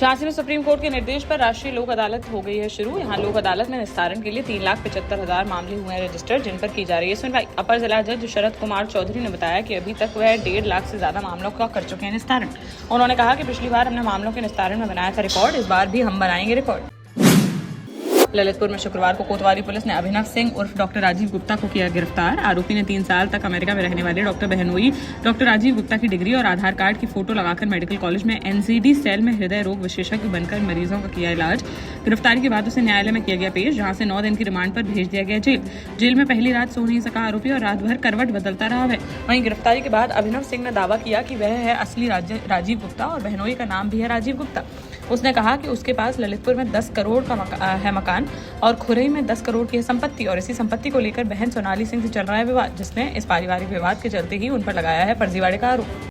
झांसी में supreme court के निर्देश पर राष्ट्रीय लोक अदालत हो गई है शुरू। यहां लोक अदालत में निस्तारण के लिए 3,75,000 मामले हुए हैं रजिस्टर, जिन पर की जा रही है सुनवाई। अपर जिला जज शरद कुमार चौधरी ने बताया कि अभी तक वह 1.5 लाख से ज्यादा मामलों का कर चुके हैं निस्तारण। उन्होंने कहा कि पिछली बार हमने मामलों के निस्तारण में बनाया था रिकॉर्ड, इस बार भी हम बनाएंगे रिकॉर्ड। ललितपुर में शुक्रवार को कोतवाली पुलिस ने अभिनव सिंह उर्फ डॉक्टर राजीव गुप्ता को किया गिरफ्तार। आरोपी ने 3 साल तक अमेरिका में रहने वाले डॉक्टर बहनोई डॉक्टर राजीव गुप्ता की डिग्री और आधार कार्ड की फोटो लगाकर मेडिकल कॉलेज में एनसीडी सेल में हृदय रोग विशेषज्ञ बनकर मरीजों का किया इलाज। गिरफ्तारी के बाद उसे न्यायालय में किया गया पेश, जहां से 9 दिन की रिमांड पर भेज दिया गया जेल में पहली रात सो नहीं सका आरोपी और रात भर करवट बदलता रहा है। वहीं गिरफ्तारी के बाद अभिनव सिंह ने दावा किया कि वह है असली राजीव गुप्ता और बहनोई का नाम भी है राजीव गुप्ता। उसने कहा कि उसके पास ललितपुर में 10 करोड़ का है मकान और खुरई में 10 करोड़ की है संपत्ति, और इसी संपत्ति को लेकर बहन सोनाली सिंह से चल रहा है विवाद, जिसने इस पारिवारिक विवाद के चलते ही उन पर लगाया है फर्जीवाड़े का आरोप।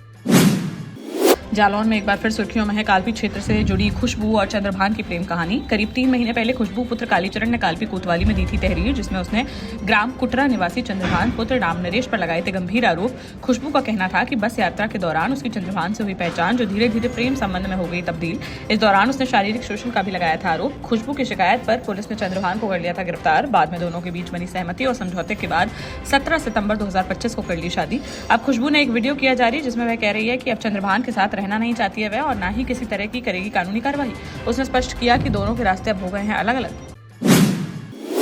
जालौन में एक बार फिर सुर्खियों में है कालपी क्षेत्र से जुड़ी खुशबू और चंद्रभान की प्रेम कहानी। करीब 3 महीने पहले खुशबू पुत्र कालीचरण ने कालपी कोतवाली में दी थी तहरीर, जिसमें उसने ग्राम कुटरा निवासी चंद्रभान पुत्र राम नरेश पर लगाए थे गंभीर आरोप। खुशबू का कहना था कि बस यात्रा के दौरान उसकी चंद्रभान से हुई पहचान, जो धीरे धीरे प्रेम संबंध में हो गई तब्दील। इस दौरान उसने शारीरिक शोषण का भी लगाया था आरोप। खुशबू की शिकायत पर पुलिस ने चंद्रभान को कर लिया था गिरफ्तार। बाद में दोनों के बीच बनी सहमति और समझौते के बाद 17 सितंबर 2025 को कर ली शादी। अब खुशबू ने एक वीडियो किया जारी, जिसमें वह कह रही है कि अब चंद्रभान के साथ रहना नहीं चाहती है और ना ही किसी तरह की करेगी कानूनी कार्रवाई। उसने स्पष्ट किया कि दोनों के रास्ते अब हो गए हैं अलग अलग।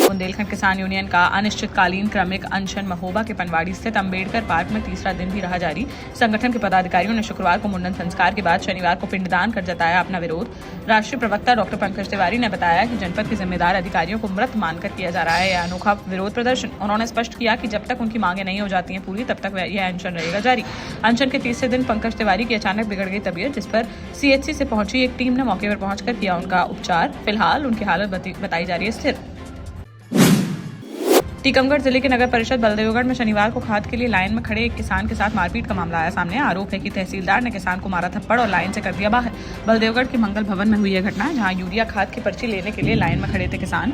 बुंदेलखंड किसान यूनियन का अनिश्चितकालीन क्रमिक अनशन महोबा के पनवाड़ी स्थित अंबेडकर पार्क में तीसरा दिन भी रहा जारी। संगठन के पदाधिकारियों ने शुक्रवार को मुंडन संस्कार के बाद शनिवार को पिंडदान कर जताया अपना विरोध। राष्ट्रीय प्रवक्ता डॉक्टर पंकज तिवारी ने बताया कि जनपद के जिम्मेदार अधिकारियों को मृत मानकर किया जा रहा है यह अनोखा विरोध प्रदर्शन। उन्होंने स्पष्ट किया कि जब तक उनकी मांगे नहीं हो जाती हैं पूरी, तब तक यह अनशन रहेगा जारी। अनशन के तीसरे दिन पंकज तिवारी की अचानक बिगड़ गई तबीयत, जिस पर सीएचसी से पहुंची एक टीम ने मौके पर पहुंचकर किया उनका उपचार। फिलहाल उनकी हालत बताई जा रही है स्थिर। टीकमगढ़ जिले के नगर परिषद बलदेवगढ़ में शनिवार को खाद के लिए लाइन में खड़े एक किसान के साथ मारपीट का मामला आया सामने। आरोप है कि तहसीलदार ने किसान को मारा थप्पड़ और लाइन से कर दिया बाहर। बलदेवगढ़ के मंगल भवन में हुई यह घटना, जहां यूरिया खाद की पर्ची लेने के लिए लाइन में खड़े थे किसान।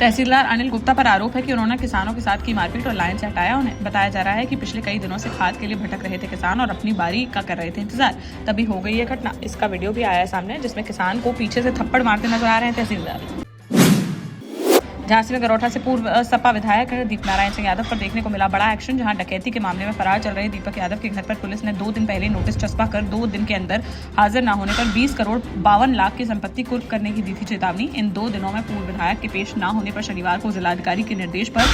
तहसीलदार अनिल गुप्ता पर आरोप है कि उन्होंने किसानों के साथ की मारपीट और लाइन से हटाया उन्हें। बताया जा रहा है कि पिछले कई दिनों से खाद के लिए भटक रहे थे किसान और अपनी बारी का कर रहे थे इंतजार, तभी हो गई यह घटना। इसका वीडियो भी आया सामने, जिसमें किसान को पीछे से थप्पड़ मारते नजर आ रहे हैं तहसीलदार। झांसी में गरोठा से पूर्व सपा विधायक दीपनारायण सिंह यादव पर देखने को मिला बड़ा एक्शन, जहां डकैती के मामले में फरार चल रहे दीपक यादव के घर पर पुलिस ने 2 दिन पहले नोटिस चस्पा कर 2 दिन के अंदर हाजिर न होने पर 20 करोड़ 52 लाख की संपत्ति कुर्क करने की दी थी चेतावनी। इन 2 दिनों में पूर्व विधायक के पेश न होने पर शनिवार को जिलाधिकारी के निर्देश पर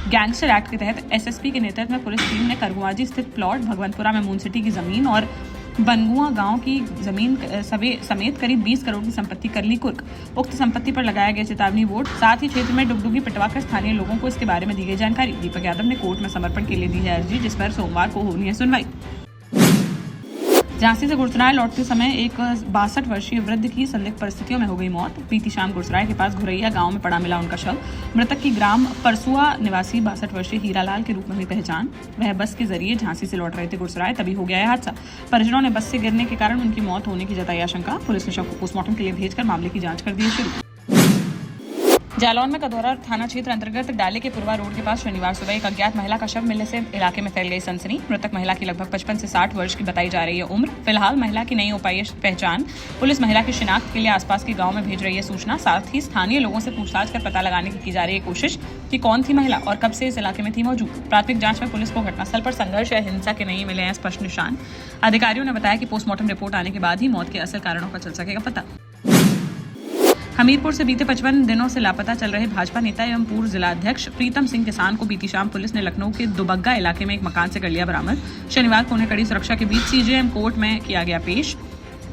गैंगस्टर एक्ट के तहत एसएसपी के नेतृत्व में पुलिस टीम ने करगुआजी स्थित प्लॉट, भगवंतपुरा में मून सिटी की जमीन और बनगुआ गांव की जमीन समेत करीब 20 करोड़ की संपत्ति कर ली कुर्क। उक्त संपत्ति पर लगाया गया चेतावनी बोर्ड, साथ ही क्षेत्र में डुगडुगी पिटवाकर स्थानीय लोगों को इसके बारे में दी गई जानकारी। दीपक यादव ने कोर्ट में समर्पण के लिए दी है अर्जी, जिस पर सोमवार को होनी है सुनवाई। झांसी से गुरसराय लौटते समय एक 62 वर्षीय वृद्ध की संदिग्ध परिस्थितियों में हो गई मौत। बीती शाम गुरसराय के पास घुरैया गांव में पड़ा मिला उनका शव। मृतक की ग्राम परसुआ निवासी 62 वर्षीय हीरालाल के रूप में हुई पहचान। वह बस के जरिए झांसी से लौट रहे थे गुरसराय, तभी हो गया यह हादसा। परिजनों ने बस से गिरने के कारण उनकी मौत होने की जताई आशंका। पुलिस ने शव को पोस्टमार्टम के लिए भेजकर मामले की जांच कर दी है शुरू। जालौन में कदौरा थाना क्षेत्र अंतर्गत डाले के पुरवा रोड के पास शनिवार सुबह एक अज्ञात महिला का शव मिलने से इलाके में फैल गई सनसनी। मृतक महिला की लगभग 55 से 60 वर्ष की बताई जा रही है उम्र। फिलहाल महिला की नहीं हो पाई पहचान। पुलिस महिला की शिनाख्त के लिए आसपास के गांव में भेज रही है सूचना। साथ ही स्थानीय लोगों से पूछताछ कर पता लगाने की जा रही है कोशिश कि कौन थी महिला और कब से इस इलाके में थी मौजूद। प्राथमिक जांच में पुलिस को घटनास्थल पर संघर्ष या हिंसा के नहीं मिले हैं स्पष्ट निशान। अधिकारियों ने बताया कि पोस्टमार्टम रिपोर्ट आने के बाद ही मौत के असल कारणों का चल सकेगा पता। हमीरपुर से बीते 55 दिनों से लापता चल रहे भाजपा नेता एवं पूर्व जिलाध्यक्ष प्रीतम सिंह किसान को बीती शाम पुलिस ने लखनऊ के दुबग्गा इलाके में एक मकान से कर लिया बरामद। शनिवार को उन्हें कड़ी सुरक्षा के बीच सीजेएम कोर्ट में किया गया पेश,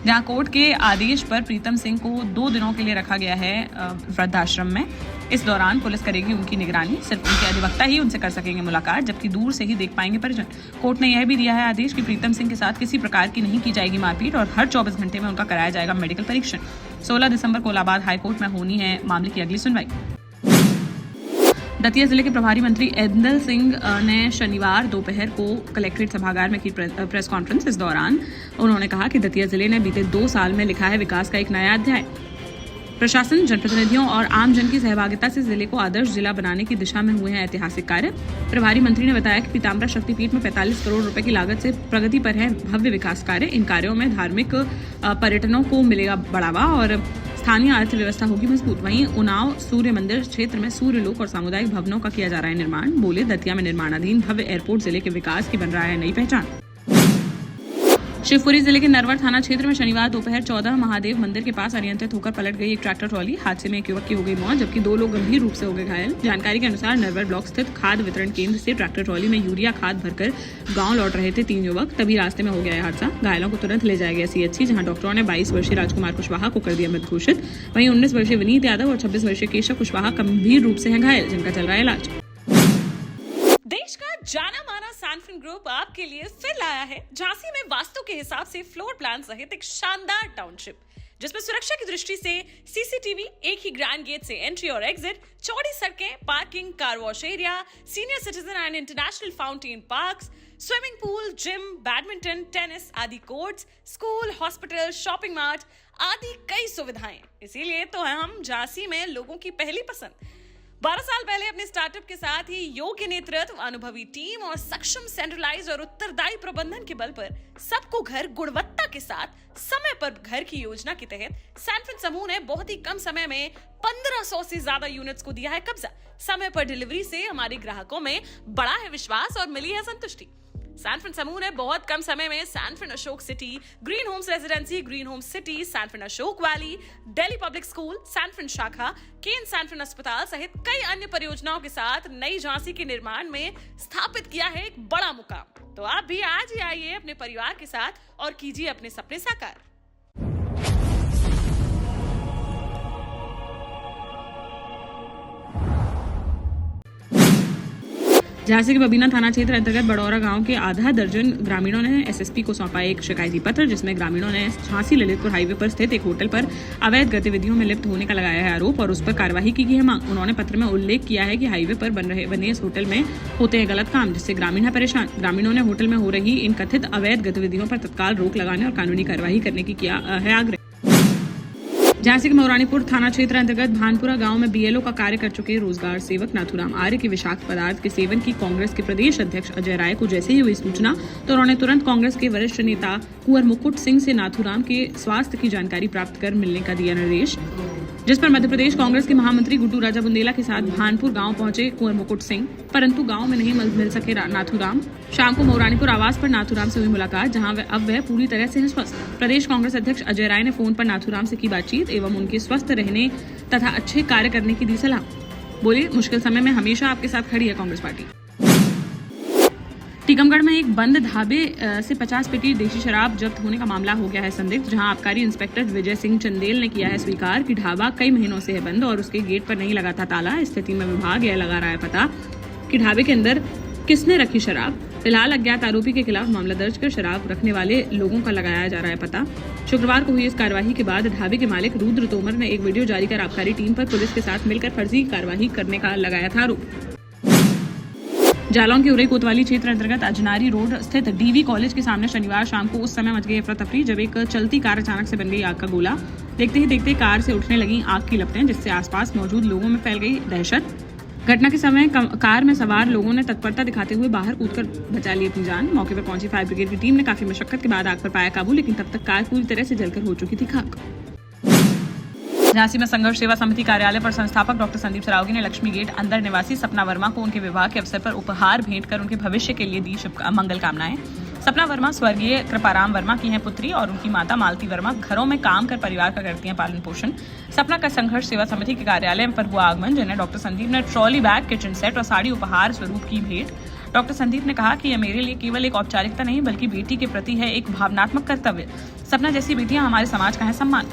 जहां कोर्ट के आदेश पर प्रीतम सिंह को 2 दिनों के लिए रखा गया है वृद्धाश्रम में। इस दौरान पुलिस करेगी उनकी निगरानी। सिर्फ उनके अधिवक्ता ही उनसे कर सकेंगे मुलाकात, जबकि दूर से ही देख पाएंगे परिजन। कोर्ट ने यह भी दिया है आदेश कि प्रीतम सिंह के साथ किसी प्रकार की नहीं की जाएगी मारपीट और हर 24 घंटे में उनका कराया जाएगा मेडिकल परीक्षण। 16 दिसंबर को इलाहाबाद हाईकोर्ट में होनी है मामले की अगली सुनवाई। दतिया जिले के प्रभारी मंत्री ऐदल सिंह ने शनिवार दोपहर को कलेक्ट्रेट सभागार में की प्रेस कॉन्फ्रेंस। इस दौरान उन्होंने कहा कि दतिया जिले ने बीते 2 साल में लिखा है विकास का एक नया अध्याय। प्रशासन, जनप्रतिनिधियों और आम जन की सहभागिता से जिले को आदर्श जिला बनाने की दिशा में हुए हैं ऐतिहासिक कार्य। प्रभारी मंत्री ने बताया कि पीताम्बरा शक्तिपीठ में 45 करोड़ रुपए की लागत से प्रगति पर है भव्य विकास कार्य। इन कार्यों में धार्मिक पर्यटनों को मिलेगा बढ़ावा और स्थानीय अर्थव्यवस्था होगी मजबूत। वहीं उन्नाव सूर्य मंदिर क्षेत्र में सूर्य लोक और सामुदायिक भवनों का किया जा रहा है निर्माण। बोले, दतिया में निर्माणाधीन भव्य एयरपोर्ट जिले के विकास की बन रहा है नई पहचान। शिवपुरी जिले के नरवर थाना क्षेत्र में शनिवार दोपहर 14 महादेव मंदिर के पास अनियंत्रित होकर पलट गई एक ट्रैक्टर ट्रॉली। हादसे में एक युवक की हो गई मौत, जबकि 2 लोग गंभीर रूप से हो गए घायल। जानकारी के अनुसार नरवर ब्लॉक स्थित खाद वितरण केंद्र से ट्रैक्टर ट्रॉली में यूरिया खाद भरकर गांव लौट रहे थे 3 युवक, तभी रास्ते में हो गया हादसा। घायलों को तुरंत ले जाया गया सीएचसी, जहां डॉक्टरों ने 22 वर्षीय राजकुमार कुशवाहा को कर दिया मृत घोषित। वहीं 19 वर्षीय विनीत यादव और 26 वर्षीय केशव कुशवाहा गंभीर रूप से हैं घायल, जिनका चल रहा है इलाज। देश का जाना माना सैनफिन ग्रुप आपके लिए फिर लाया है झांसी में वास्तु के हिसाब से फ्लोर प्लान सहित एक शानदार टाउनशिप, जिसमें सुरक्षा की दृष्टि से सीसीटीवी, एक ही ग्रैंड गेट से एंट्री और एग्जिट, चौड़ी सड़कें, parking, car wash area, senior citizen and international fountain parks, swimming pool, gym, badminton, tennis आदि courts, school, hospital, shopping mart आदि कई सुविधाएं। इसीलिए तो हम झांसी में लोगों की पहली पसंद। 12 साल पहले अपने स्टार्टअप के साथ ही योग्य नेतृत्व, अनुभवी टीम और सक्षम सेंट्रलाइज और उत्तरदायी प्रबंधन के बल पर सबको घर गुणवत्ता के साथ समय पर घर की योजना के तहत सैनफिन समूह ने बहुत ही कम समय में 1500 से ज्यादा यूनिट्स को दिया है कब्जा। समय पर डिलीवरी से हमारे ग्राहकों में बढ़ा है विश्वास और मिली है संतुष्टि। सैनफिन समूह ने बहुत कम समय में Sanfin Ashok city, green homes residency, green homes city, Sanfin Ashok valley, Delhi public school, Sanfin शाखा, केन सैनफिन अस्पताल सहित कई अन्य परियोजनाओं के साथ नई झांसी के निर्माण में स्थापित किया है एक बड़ा मुकाम। तो आप भी आज ही आइए अपने परिवार के साथ और कीजिए अपने सपने साकार। झांसी के बबीना थाना क्षेत्र अंतर्गत बड़ौरा गांव के आधा दर्जन ग्रामीणों ने एसएसपी को सौंपा एक शिकायती पत्र, जिसमें ग्रामीणों ने झांसी ललितपुर हाईवे पर स्थित एक होटल पर अवैध गतिविधियों में लिप्त होने का लगाया है आरोप और उस पर कार्रवाई की है मांग। उन्होंने पत्र में उल्लेख किया है कि हाईवे पर बने इस होटल में होते हैं गलत काम, जिससे ग्रामीण है परेशान। ग्रामीणों ने होटल में हो रही इन कथित अवैध गतिविधियों पर तत्काल रोक लगाने और कानूनी कार्रवाई करने की किया है आग्रह। झांसी के मौरानीपुर थाना क्षेत्र अंतर्गत भानपुरा गांव में बीएलओ का कार्य कर चुके रोजगार सेवक नाथूराम आर्य के विषाक्त पदार्थ के सेवन की कांग्रेस के प्रदेश अध्यक्ष अजय राय को जैसे ही हुई सूचना तो उन्होंने तुरंत कांग्रेस के वरिष्ठ नेता कुंवर मुकुट सिंह से नाथूराम के स्वास्थ्य की जानकारी प्राप्त कर मिलने का दिया निर्देश, जिस पर मध्य प्रदेश कांग्रेस के महामंत्री गुड्डू राजा बुंदेला के साथ भानपुर गांव पहुंचे कुंवर मुकुट सिंह, परंतु गांव में नहीं मिल सके नाथूराम। शाम को मौरानीपुर आवास पर नाथूराम से हुई मुलाकात, जहां अब वह पूरी तरह से है स्वस्थ। प्रदेश कांग्रेस अध्यक्ष अजय राय ने फोन पर नाथूराम से की बातचीत एवं उनके स्वस्थ रहने तथा अच्छे कार्य करने की दी सलाह। बोले, मुश्किल समय में हमेशा आपके साथ खड़ी है कांग्रेस पार्टी। टीकमगढ़ में एक बंद ढाबे से 50 पेटी देशी शराब जब्त होने का मामला हो गया है संदिग्ध, जहां आबकारी इंस्पेक्टर विजय सिंह चंदेल ने किया है स्वीकार कि ढाबा कई महीनों से है बंद और उसके गेट पर नहीं लगा था ताला। स्थिति में विभाग यह लगा रहा है पता कि ढाबे के अंदर किसने रखी शराब। फिलहाल अज्ञात आरोपी के खिलाफ मामला दर्ज कर शराब रखने वाले लोगों का लगाया जा रहा है पता। शुक्रवार को हुई इस कार्यवाही के बाद ढाबे के मालिक रुद्र तोमर ने एक वीडियो जारी कर आबकारी टीम पर पुलिस के साथ मिलकर फर्जी कार्यवाही करने का लगाया था आरोप। जालौन के उरई कोतवाली क्षेत्र अंतर्गत अजनारी रोड स्थित डीवी कॉलेज के सामने शनिवार शाम को उस समय मच गई अफरा तफरी जब एक चलती कार अचानक से बन गई आग का गोला। देखते ही देखते कार से उठने लगी आग की लपटें, जिससे आसपास मौजूद लोगों में फैल गई दहशत। घटना के समय कार में सवार लोगों ने तत्परता दिखाते हुए बाहर कूदकर बचा ली अपनी जान। मौके पर पहुंची फायर ब्रिगेड की टीम ने काफी मशक्कत के बाद आग पर पाया काबू, लेकिन तब तक कार पूरी तरह से जलकर हो चुकी थी खाक। झांसी में संघर्ष सेवा समिति कार्यालय पर संस्थापक डॉक्टर संदीप सरावगी ने लक्ष्मी गेट अंदर निवासी सपना वर्मा को उनके विवाह के अवसर पर उपहार भेंट कर उनके भविष्य के लिए दी मंगल कामनाएं। सपना वर्मा स्वर्गीय कृपाराम वर्मा की हैं पुत्री और उनकी माता मालती वर्मा घरों में काम कर परिवार का करती हैं पालन पोषण। सपना का संघर्ष सेवा समिति के कार्यालय पर हुआ आगमन, जिन्हें डॉक्टर संदीप ने ट्रॉली बैग, किचन सेट और साड़ी उपहार स्वरूप की भेंट। डॉक्टर संदीप ने कहा कि यह मेरे लिए केवल एक औपचारिकता नहीं बल्कि बेटी के प्रति है एक भावनात्मक कर्तव्य। सपना जैसी बेटियां हमारे समाज का है सम्मान।